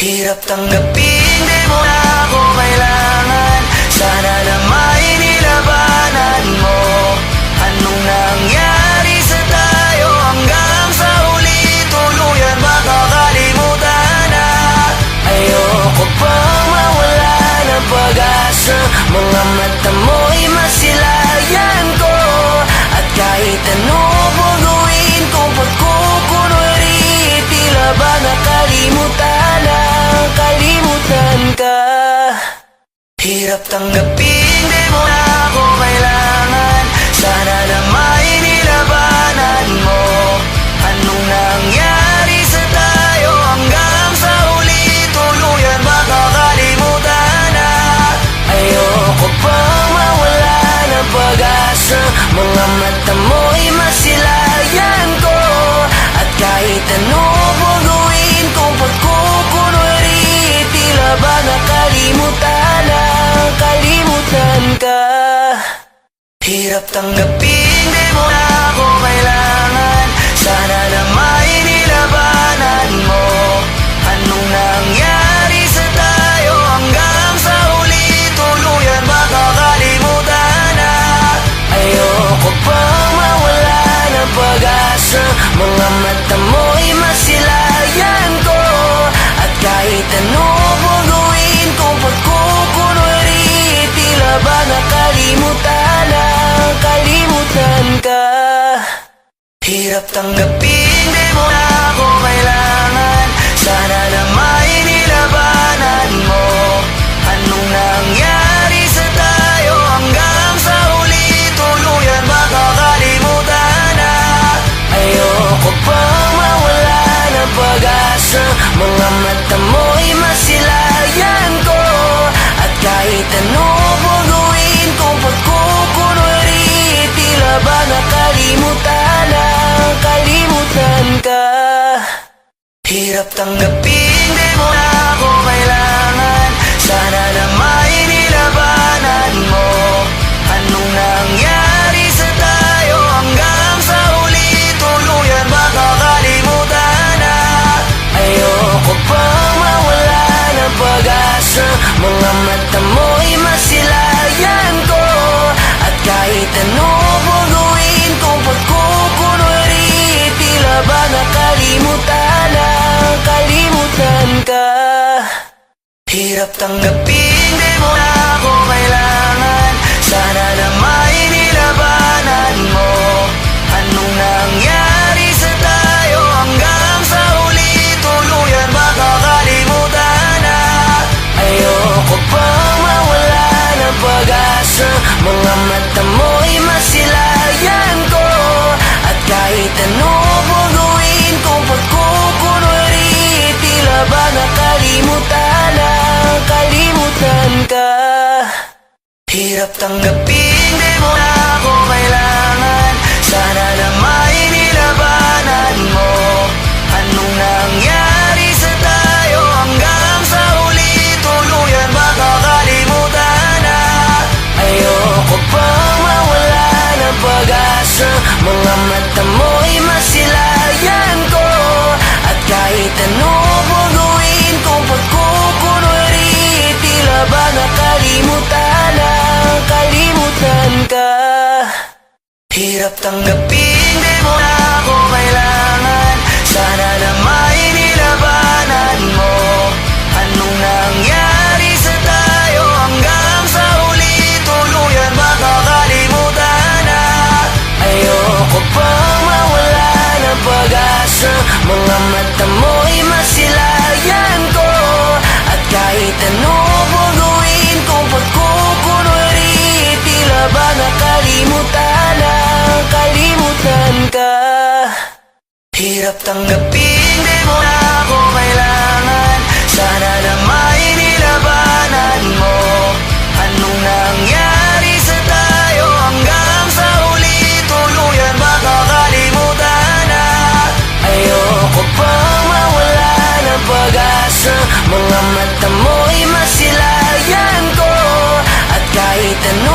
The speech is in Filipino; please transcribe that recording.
Hirap tanggapin, di mo na ako kailangan. Sana na may nilabanan mo. Anong nangyari sa tayo hanggang sa huli? Tuluyan makakalimutan na. Ayoko pang mawala ng pag-asa. Mga mata mo'y masilayan ko. At kahit ano mong gawin kung pagkukunwari, tila ba nakalimutan na, kalimutan ka. Hirap tanggapin, di mo na ako kailangan. Sana na may nilabanan mo. Anong nangyari sa tayo hanggang sa huli? Tuluyan makakalimutan na. Ayoko pang mawala ng pag-asa. Mga mata mo'y masilayan ko. At kahit ano mong gawin kung pagkukunwari, tila ba nakalimutan na, kalimutan ka. Hirap tanggapin, di mo na ako kailangan. Sana na may nilabanan mo. Anong nangyari sa tayo hanggang sa huli? Tuluyan makakalimutan na. Ayoko pang mawala ng pag-asa. Mga mata mo'y masilayan ko. At kahit ano mong gawin kung pagkukunwari, tila ba nakalimutan na, kalimutan ka. Hirap tanggapin, di mo na ako kailangan. Sana na may nilabanan mo. Anong nangyari sa tayo hanggang sa huli? Tuluyan makakalimutan na. Ayoko pang mawala ng pag-asa. Mga mata mo'y masilayan ko. At kahit ano mong gawin kung pagkukunwari, tila ba nakalimutan na, kalimutan ka. Hirap tanggapin, di mo na ako kailangan. Sana na may nilabanan mo. Anong nangyari sa tayo hanggang sa huli? Tuluyan makakalimutan na. Ayoko pang mawala ng pag-asa. Mga mata mo'y masilayan ko. At kahit ano mong gawin kung pagkukunwari, tila ba nakalimutan na, kalimutan ka. Hirap tanggapin, di mo na ako kailangan. Sana na may nilabanan mo. Anong nangyari sa tayo hanggang sa huli? Tuluyan makakalimutan na. Ayoko pang mawala ng pag-asa. Mga mata mo'y masilayan ko. At kahit ano mong gawin kung pagkukunwari, tila ba nakalimutan na, kalimutan ka. Hirap tanggapin, di mo na ako kailangan. Sana na may nilabanan mo. Anong nangyari sa tayo hanggang sa huli? Tuluyan makakalimutan na. Ayoko pang mawala ng pag-asa. Mga mata mo'y masilayan ko. At kahit ano mong gawin kung pagkukunwari, tila ba nakalimutan na, kalimutan ka. Hirap tanggapin, di mo na ako kailangan. Sana na may nilabanan mo. Anong nangyari sa tayo hanggang sa huli? Tuluyan makakalimutan na. Ayoko pang mawala ng pag-asa. Mga mata mo'y masilayan ko. At kahit ano mong gawin kung pagkukunwari, tila ba nakalimutan na, kalimutan ka. Hirap tanggapin, di mo na ako kailangan. Sana na may nilabanan mo. Anong nangyari sa tayo hanggang sa huli? Tuluyan makakalimutan na. Ayoko pang mawala ng pag-asa. Mga mata mo'y masilayan ko. At kahit ano